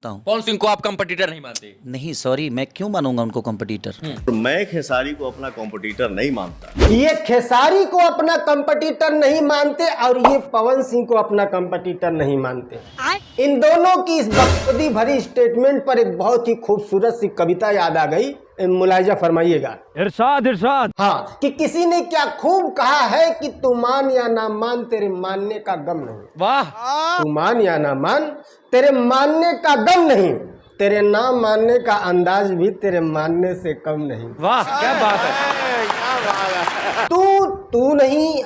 हूँ। पवन सिंह को आप कंपटीटर नहीं मानते? नहीं सॉरी, मैं क्यों मानूंगा उनको कंपटीटर। मैं खेसारी को अपना कॉम्पिटिटर नहीं मानता। ये खेसारी को अपना कंपटीटर नहीं मानते और ये पवन सिंह को अपना कंपटीटर नहीं मानते। इन दोनों की इस बकवादी भरी स्टेटमेंट पर एक बहुत ही खूबसूरत सी कविता याद आ गई, मुलाहिजा फरमाइएगा। इरशाद इरशाद। हाँ, कि किसी ने क्या खूब कहा है कि तू मान या ना मान तेरे मानने का गम नहीं। वाह, तू मान या ना मान तेरे मानने का गम नहीं, तेरे ना मानने का अंदाज भी तेरे मानने से कम नहीं। वाह क्या बात है। तू नहीं,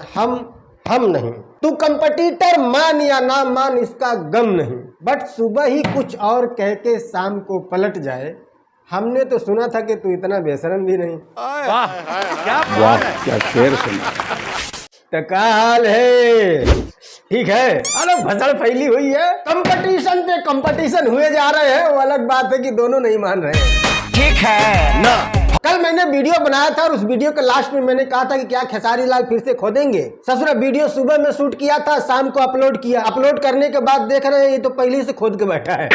हम नहीं। तू कंपटीटर मान या ना मान इसका गम नहीं, बट सुबह ही कुछ और कह के शाम को पलट जाए। हमने तो सुना था कि तू इतना बेशरम भी नहीं। वाह क्या बात है। क्या शेर सुना। तो का हाल है? ठीक है। अरे भसड़ फैली हुई है, कंपटीशन पे कंपटीशन हुए जा रहे हैं। वो अलग बात है कि दोनों नहीं मान रहे हैं। ठीक है ना। कल मैंने वीडियो बनाया था और उस वीडियो के लास्ट में मैंने कहा था कि क्या खेसारी लाल फिर से खोदेंगे। ससुरा वीडियो सुबह में शूट किया था, शाम को अपलोड किया। अपलोड करने के बाद देख रहे हैं ये तो पहले से खोद के बैठा है।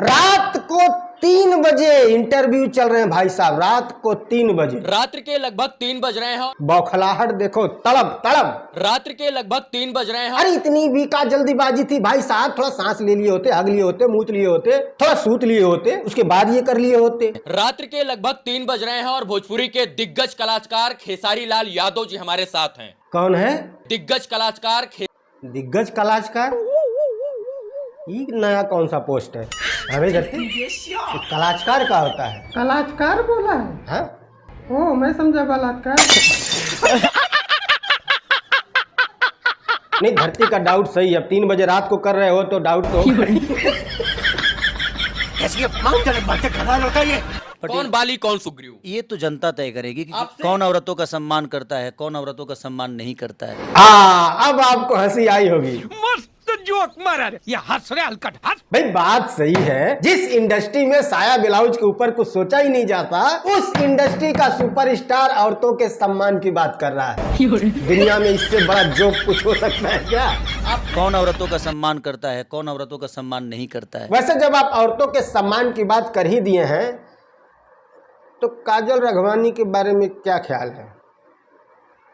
रात को 3 बजे इंटरव्यू चल रहे हैं भाई साहब, रात को 3 बजे। रात्रि के लगभग 3 बज रहे हैं। बौखलाहट देखो, तड़प तड़प। रात्रि के लगभग 3 बज रहे हैं। अरे इतनी भी का जल्दीबाजी थी भाई साहब? थोड़ा सांस ले लिए होते, हग लिए होते, मूत लिए होते, थोड़ा सूत लिए होते, उसके बाद ये कर लिए होते। रात्रि के लगभग 3 बज रहे हैं और भोजपुरी के दिग्गज कलाकार खेसारी लाल यादव जी हमारे साथ हैं। कौन है दिग्गज कलाकार? दिग्गज कलाकार? ये नया कौन सा पोस्ट है? अरे धरती, कलाकार का होता है? कलाकार बोला है? हाँ? ओ मैं समझा बलात्कार। नहीं, धरती का डाउट सही है। अब 3 बजे रात को कर रहे हो तो डाउट तो कौन बाली कौन सुग्रीव? ये तो जनता तय करेगी कि कौन औरतों का सम्मान करता है, कौन औरतों का सम्मान नहीं करता है। हाँ, अब आपको हंसी आई होगी। मस्त जोक मारा रे, ये हंस रहे हलकट हंस। भाई बात सही है, जिस इंडस्ट्री में साया ब्लाउज के ऊपर कुछ सोचा ही नहीं जाता, उस इंडस्ट्री का सुपरस्टार औरतों के सम्मान की बात कर रहा है। दुनिया में इससे बड़ा जोक कुछ हो सकता है क्या? कौन औरतों का सम्मान करता है, कौन औरतों का सम्मान नहीं करता है। वैसे जब आप औरतों के सम्मान की बात कर ही दिए हैं तो काजल राघवानी के बारे में क्या ख्याल है?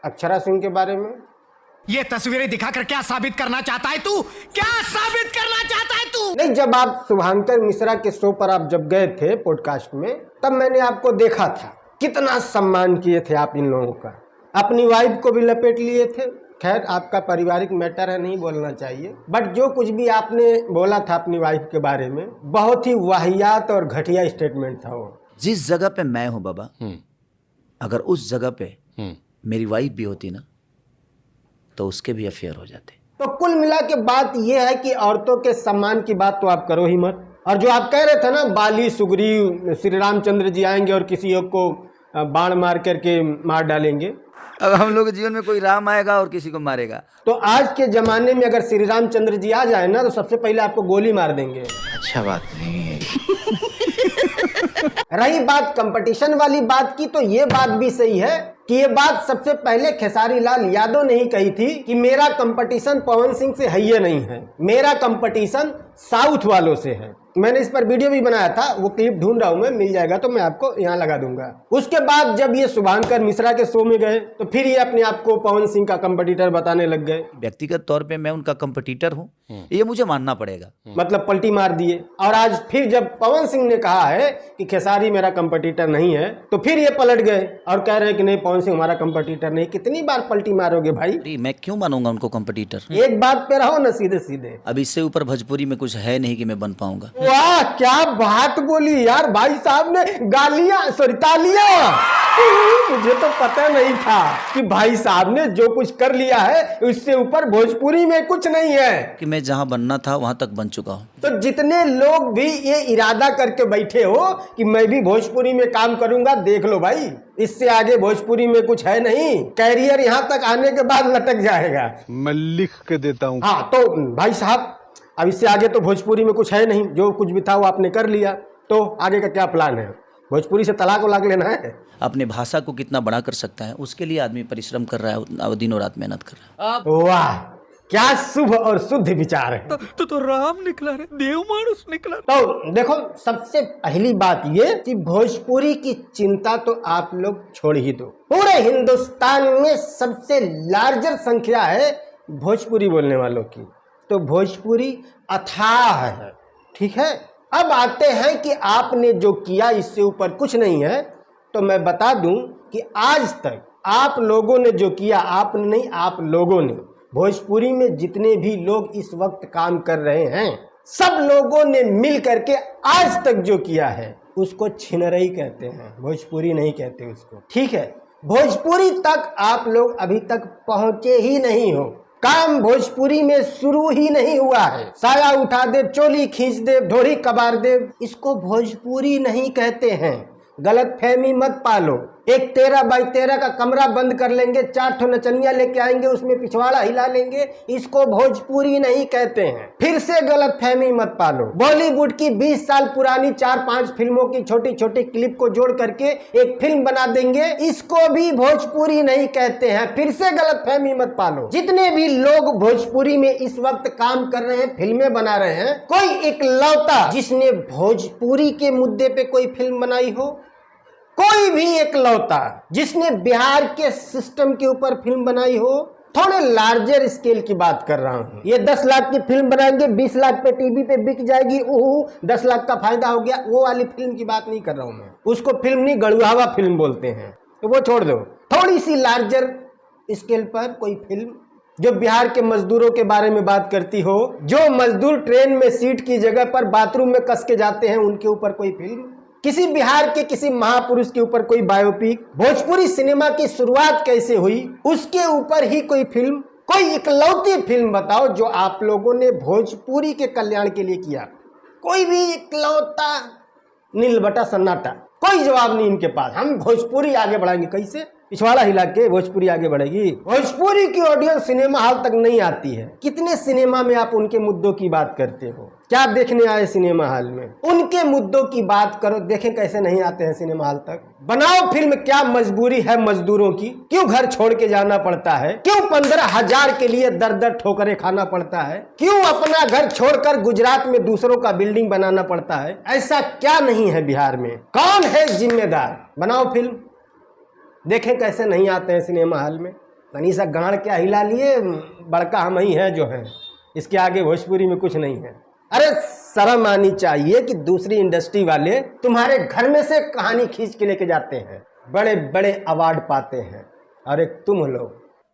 अक्षरा सिंह के बारे में? ये तस्वीरें दिखाकर क्या साबित करना चाहता है तू? क्या साबित करना चाहता है तू? नहीं, जब आप शुभांकर मिश्रा के शो पर आप जब गए थे पॉडकास्ट में, तब मैंने आपको देखा था कितना सम्मान किए थे आप इन लोगों का। अपनी वाइफ को भी लपेट लिए थे। खैर आपका पारिवारिक मैटर है, नहीं बोलना चाहिए, बट जो कुछ भी आपने बोला था अपनी वाइफ के बारे में, बहुत ही वाहियात और घटिया स्टेटमेंट था वो। जिस जगह पे मैं हूं बाबा, अगर उस जगह पे मेरी वाइफ भी होती ना तो उसके भी अफेयर हो जाते। तो कुल मिला के बात यह है कि औरतों के सम्मान की बात तो आप करो ही मत। और जो आप कह रहे थे ना, बाली सुग्रीव श्री रामचंद्र जी आएंगे और किसी एक को बाण मार करके मार डालेंगे। अब हम लोग के जीवन में कोई राम आएगा और किसी को मारेगा। तो आज के जमाने में अगर श्री रामचंद्र जी आ जाए ना तो सबसे पहले आपको गोली मार देंगे। अच्छा बात नहीं है। रही बात कंपटीशन वाली बात की, तो ये बात भी सही है कि ये बात सबसे पहले खेसारी लाल यादव ने ही कही थी कि मेरा कंपटीशन पवन सिंह से है ही नहीं है, मेरा कंपटीशन साउथ वालों से है। मैंने इस पर वीडियो भी बनाया था, वो क्लिप ढूंढ रहा हूं मैं, मिल जाएगा तो मैं आपको यहाँ लगा दूंगा। उसके बाद जब ये शुभांकर मिश्रा के शो में गए तो फिर ये अपने आप को पवन सिंह का कंपटीटर बताने लग गए। व्यक्तिगत तौर पे मैं उनका कंपटीटर हूँ, ये मुझे मानना पड़ेगा। मतलब पलटी मार दिए। और आज फिर जब पवन सिंह ने कहा है कि खेसारी मेरा कंपटीटर नहीं है, तो फिर ये पलट गए और कह रहे हैं कि नहीं पवन सिंह हमारा कंपटीटर नहीं। कितनी बार पलटी मारोगे भाई? मैं क्यों मानूंगा उनको कंपटीटर? एक बात पे रहो ना सीधे सीधे। अब इससे ऊपर भोजपुरी में कुछ है नहीं कि मैं बन पाऊंगा। वाह क्या बात बोली यार, भाई साहब ने गालियां सॉरी तालियां। मुझे तो पता नहीं था कि भाई साहब ने जो कुछ कर लिया है उससे ऊपर भोजपुरी में कुछ नहीं है। कि मैं जहां बनना था वहां तक बन चुका हूं। तो जितने लोग भी ये इरादा करके बैठे हो कि मैं भी भोजपुरी में काम करूंगा, देख लो भाई, इससे आगे भोजपुरी में कुछ है नहीं। कैरियर यहाँ तक आने के बाद लटक जाएगा। मैं लिख के देता हूँ। हाँ तो भाई साहब, अब इससे आगे तो भोजपुरी में कुछ है नहीं। जो कुछ भी था वो आपने कर लिया, तो आगे का क्या प्लान है? भोजपुरी से तलाक उलाक लेना है? अपने भाषा को कितना बड़ा कर सकता है उसके लिए आदमी परिश्रम कर रहा है, दिनों रात मेहनत कर रहा है। वाह क्या शुभ और शुद्ध विचार है। तो राम निकला रे, देव मानुस निकला। तो देखो, सबसे पहली बात ये कि भोजपुरी की चिंता तो आप लोग छोड़ ही दो। पूरे हिंदुस्तान में सबसे लार्जर संख्या है भोजपुरी बोलने वालों की, तो भोजपुरी अथाह है, ठीक है। अब आते हैं कि आपने जो किया इससे ऊपर कुछ नहीं है। तो मैं बता दूं कि आज तक आप लोगों ने जो किया, आपने नहीं, आप लोगों ने, भोजपुरी में जितने भी लोग इस वक्त काम कर रहे हैं, सब लोगों ने मिल करके आज तक जो किया है उसको छिनरई कहते हैं, भोजपुरी नहीं कहते उसको, ठीक है। भोजपुरी तक आप लोग अभी तक पहुंचे ही नहीं हो। काम भोजपुरी में शुरू ही नहीं हुआ है। साया उठा दे, चोली खींच दे, ढोरी कबार दे, इसको भोजपुरी नहीं कहते हैं। गलत फहमी मत पालो। एक 13x13 का कमरा बंद कर लेंगे, 4 ठो नचनिया लेके आएंगे, उसमें पिछवाड़ा हिला लेंगे, इसको भोजपुरी नहीं कहते हैं। फिर से गलत फहमी मत पालो। बॉलीवुड की 20 साल पुरानी 4-5 फिल्मों की छोटी छोटी क्लिप को जोड़ करके एक फिल्म बना देंगे, इसको भी भोजपुरी नहीं कहते हैं। फिर से गलत फहमी मत पालो। जितने भी लोग भोजपुरी में इस वक्त काम कर रहे हैं, फिल्में बना रहे हैं, कोई इकलौता जिसने भोजपुरी के मुद्दे पे कोई फिल्म बनाई हो, कोई भी एकलौता जिसने बिहार के सिस्टम के ऊपर फिल्म बनाई हो, थोड़े लार्जर स्केल की बात कर रहा हूँ। ये 10 लाख की फिल्म बनाएंगे, 20 लाख पे टीवी पे बिक जाएगी, ओह 10 लाख का फायदा हो गया, वो वाली फिल्म की बात नहीं कर रहा हूँ मैं। उसको फिल्म नहीं, गड़ुआवा फिल्म बोलते हैं, तो वो छोड़ दो। थोड़ी सी लार्जर स्केल पर कोई फिल्म जो बिहार के मजदूरों के बारे में बात करती हो, जो मजदूर ट्रेन में सीट की जगह पर बाथरूम में कस के जाते हैं, उनके ऊपर कोई फिल्म, किसी बिहार के किसी महापुरुष के ऊपर कोई बायोपिक, भोजपुरी सिनेमा की शुरुआत कैसे हुई उसके ऊपर ही कोई फिल्म, कोई इकलौती फिल्म बताओ जो आप लोगों ने भोजपुरी के कल्याण के लिए किया। कोई भी इकलौता नील बटा सन्नाटा, कोई जवाब नहीं इनके पास। हम भोजपुरी आगे बढ़ाएंगे कैसे? पिछवाड़ा हिला के भोजपुरी आगे बढ़ेगी? भोजपुरी की ऑडियंस सिनेमा हॉल तक नहीं आती है। कितने सिनेमा में आप उनके मुद्दों की बात करते हो? क्या देखने आए सिनेमा हॉल में? उनके मुद्दों की बात करो, देखें कैसे नहीं आते हैं सिनेमा हॉल तक। बनाओ फिल्म। क्या मजबूरी है मजदूरों की? क्यों घर छोड़ के जाना पड़ता है? क्यों 15,000 के लिए दर दर ठोकरें खाना पड़ता है? क्यों अपना घर छोड़कर गुजरात में दूसरों का बिल्डिंग बनाना पड़ता है? ऐसा क्या नहीं है बिहार में? कौन है जिम्मेदार? बनाओ फिल्म, देखें कैसे नहीं आते हैं सिनेमा हॉल में। तनी सा गाड़ क्या हिला लिए, बड़का हम ही हैं जो हैं, इसके आगे भोजपुरी में कुछ नहीं है। अरे शर्म आनी चाहिए कि दूसरी इंडस्ट्री वाले तुम्हारे घर में से कहानी खींच के लेके जाते हैं, बड़े बड़े अवार्ड पाते हैं, और एक तुम लोग,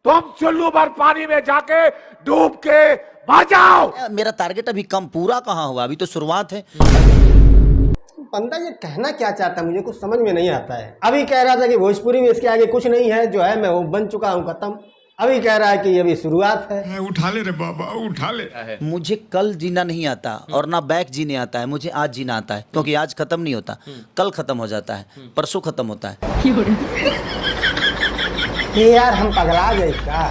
तुम चुल्लू भर पानी में जाके डूब के मर जाओ। मेरा टारगेट अभी कम पूरा कहाँ हुआ, अभी तो शुरुआत है। बंदा ये कहना क्या चाहता है मुझे कुछ समझ में नहीं आता है। अभी कह रहा था कि भोजपुरी में इसके आगे कुछ नहीं है, जो है मैं वो बन चुका हूँ, खत्म। अभी कह रहा है कि ये अभी शुरुआत है। उठा ले रे बाबा, उठा ले। मुझे कल जीना नहीं आता और ना बैक जीने आता है, मुझे आज जीना आता है, क्योंकि आज खत्म नहीं होता, कल खत्म हो जाता है, परसों खत्म होता है। ये यार हम पगला गए क्या?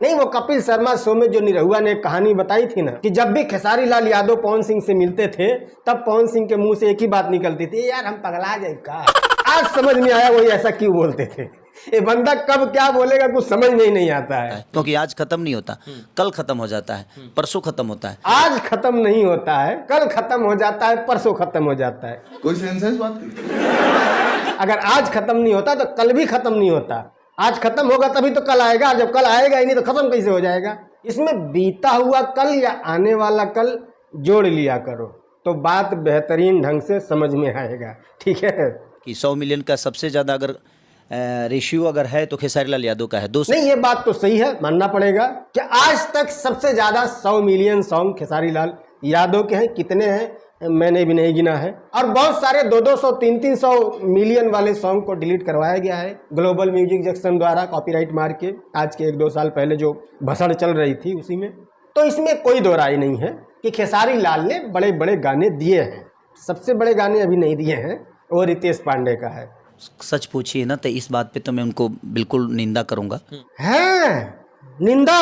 नहीं, वो कपिल शर्मा शो में जो निरहुआ ने कहानी बताई थी ना, कि जब भी खेसारी लाल यादव पवन सिंह से मिलते थे तब पवन सिंह के मुंह से एक ही बात निकलती थी, यार हम पगला गए क्या? आज समझ में आया वो ऐसा क्यों बोलते थे। ये बंदा कब क्या बोलेगा कुछ समझ में ही नहीं आता है, क्योंकि आज खत्म नहीं होता, कल खत्म हो जाता है, परसों खत्म होता है। आज खत्म नहीं होता है, कल खत्म हो जाता है, परसों खत्म हो जाता है। कोई सेंस बात की? अगर आज खत्म नहीं होता तो कल भी खत्म नहीं होता। आज खत्म होगा तभी तो कल आएगा, जब कल आएगा ही नहीं तो खत्म कैसे हो जाएगा? इसमें बीता हुआ कल या आने वाला कल जोड़ लिया करो तो बात बेहतरीन ढंग से समझ में आएगा, ठीक है? कि 100 मिलियन का सबसे ज्यादा अगर रेशियो अगर है तो खेसारी लाल यादव का है। 200 नहीं, ये बात तो सही है, मानना पड़ेगा कि आज तक सबसे ज्यादा 100 मिलियन सॉन्ग खेसारी लाल यादव के हैं। कितने हैं मैंने भी नहीं गिना है, और बहुत सारे 200-200, 300-300 मिलियन वाले सॉन्ग को डिलीट करवाया गया है ग्लोबल म्यूजिक जंक्शन द्वारा, कॉपीराइट मार के। आज के 1-2 साल पहले जो भसड़ चल रही थी उसी में। तो इसमें कोई दो राय नहीं है कि खेसारी लाल ने बड़े बड़े गाने दिए हैं। सबसे बड़े गाने अभी नहीं दिए हैं, वो रितेश पांडे का है। सच पूछिए ना तो इस बात पे तो मैं उनको बिल्कुल निंदा करूंगा। है निंदा?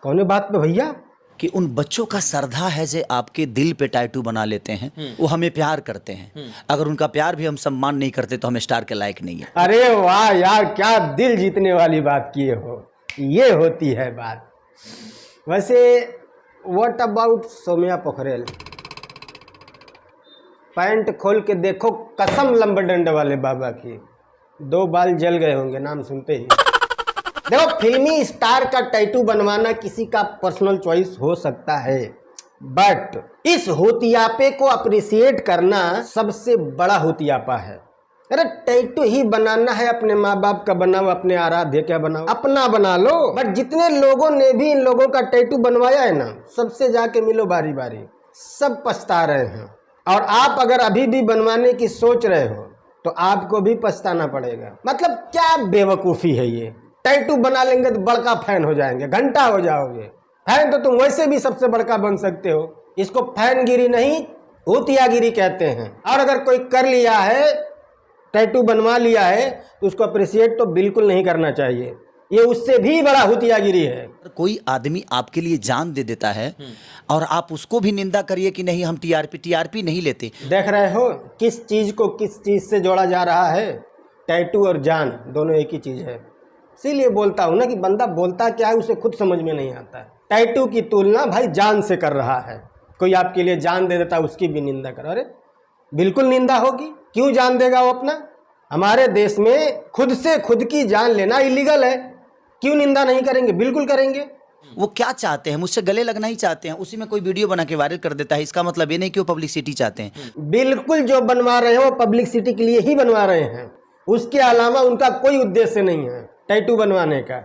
कौन बात पे भैया? कि उन बच्चों का श्रद्धा है जो आपके दिल पे टैटू बना लेते हैं, वो हमें प्यार करते हैं। अगर उनका प्यार भी हम सम्मान नहीं करते तो हमें स्टार के लायक नहीं है। अरे वाह यार, क्या दिल जीतने वाली बात किए हो। ये होती है बात। वैसे what about Saumya Pokharel? Pant खोल के देखो, कसम लंबडंड वाले बाबा की, 2 बाल जल गए होंगे नाम सुनते ही। देखो, फिल्मी स्टार का टैटू बनवाना किसी का पर्सनल चॉइस हो सकता है, बट इस होतियापे को अप्रिशिएट करना सबसे बड़ा होतियापा है। अरे टैटू ही बनाना है, अपने माँ बाप का बनाओ, अपने आराध्य क्या बनाओ, अपना बना लो। बट जितने लोगों ने भी इन लोगों का टैटू बनवाया है ना, सबसे जाके मिलो बारी बारी, सब पछता रहे हैं। और आप अगर अभी भी बनवाने की सोच रहे हो तो आपको भी पछताना पड़ेगा। मतलब क्या बेवकूफ़ी है ये। टैटू बना लेंगे तो बड़का फैन हो जाएंगे, घंटा हो जाओगे। फैन तो तुम वैसे भी सबसे बड़का बन सकते हो। इसको फैनगिरी नहीं, होतियागिरी कहते हैं। और अगर कोई कर लिया है, टैटू बनवा लिया है, तो उसको अप्रिशिएट तो बिल्कुल नहीं करना चाहिए। ये उससे भी बड़ा हुतियागिरी है। कोई आदमी आपके लिए जान दे देता है और आप उसको भी निंदा करिए कि नहीं हम टीआरपी नहीं लेते। देख रहे हो किस चीज़ को किस चीज़ से जोड़ा जा रहा है। टैटू और जान दोनों एक ही चीज़ है। इसीलिए बोलता हूँ ना कि बंदा बोलता क्या है उसे खुद समझ में नहीं आता है। टैटू की तुलना भाई जान से कर रहा है। कोई आपके लिए जान दे देता है, उसकी भी निंदा करो। अरे बिल्कुल निंदा होगी, क्यों जान देगा वो अपना? हमारे देश में खुद से खुद की जान लेना इलीगल है, क्यों निंदा नहीं करेंगे? बिल्कुल करेंगे। वो क्या चाहते हैं? मुझसे गले लगना ही चाहते हैं। उसी में कोई वीडियो बना के वायरल कर देता है, इसका मतलब ये नहीं कि वो पब्लिसिटी चाहते हैं। बिल्कुल, जो बनवा रहे हैं वो पब्लिसिटी के लिए ही बनवा रहे हैं, उसके अलावा उनका कोई उद्देश्य नहीं है टैटू बनवाने का।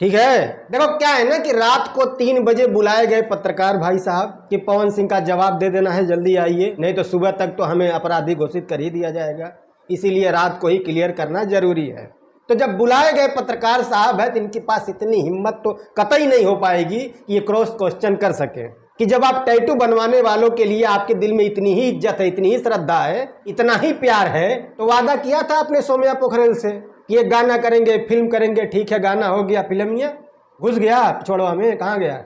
ठीक है, देखो क्या है ना कि रात को 3 बजे बुलाए गए पत्रकार भाई साहब कि पवन सिंह का जवाब दे देना है, जल्दी आइए, नहीं तो सुबह तक तो हमें अपराधी घोषित कर ही दिया जाएगा, इसीलिए रात को ही क्लियर करना जरूरी है। तो जब बुलाए गए पत्रकार साहब है तो इनके पास इतनी हिम्मत तो कतई नहीं हो पाएगी कि ये क्रॉस क्वेश्चन कर सके कि जब आप टैटू बनवाने वालों के लिए आपके दिल में इतनी ही इज्जत है, इतनी ही श्रद्धा है, इतना ही प्यार है, तो वादा किया था आपने सौम्या पोखरेल से कि ये गाना करेंगे, फिल्म करेंगे। ठीक है, गाना हो गया, फिल्मिया घुस गया पिछड़वा में, कहाँ गया?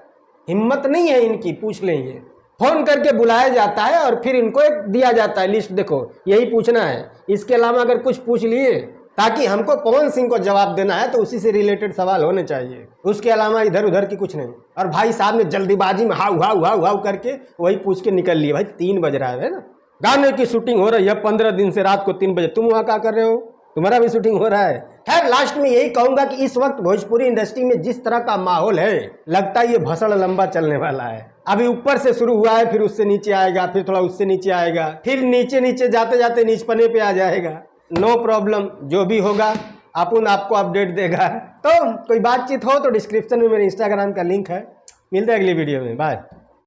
हिम्मत नहीं है इनकी, पूछ लेंगे। फोन करके बुलाया जाता है और फिर इनको एक दिया जाता है लिस्ट, देखो यही पूछना है, इसके अलावा अगर कुछ पूछ लिए, ताकि हमको पवन सिंह को जवाब देना है तो उसी से रिलेटेड सवाल होने चाहिए, उसके अलावा इधर उधर की कुछ नहीं। और भाई साहब ने जल्दीबाजी में हाउ हाउ हाउ हाउ करके वही पूछ के निकल लिए। भाई 3 बज रहा है ना, गाने की शूटिंग हो रही है 15 दिन से, रात को 3 बजे तुम वहाँ क्या कर रहे हो? तुम्हारा भी शूटिंग हो रहा है। खैर लास्ट में यही कहूंगा कि इस वक्त भोजपुरी इंडस्ट्री में जिस तरह का माहौल है, लगता है ये भसड़ लंबा चलने वाला है। अभी ऊपर से शुरू हुआ है, फिर उससे नीचे आएगा, फिर थोड़ा उससे नीचे आएगा, फिर नीचे नीचे जाते जाते नीचपने पे आ जाएगा। नो प्रॉब्लम, जो भी होगा अपन आपको अपडेट देगा। तो कोई बातचीत हो तो डिस्क्रिप्शन में मेरे इंस्टाग्राम का लिंक है। मिलते हैं अगली वीडियो में, बाय।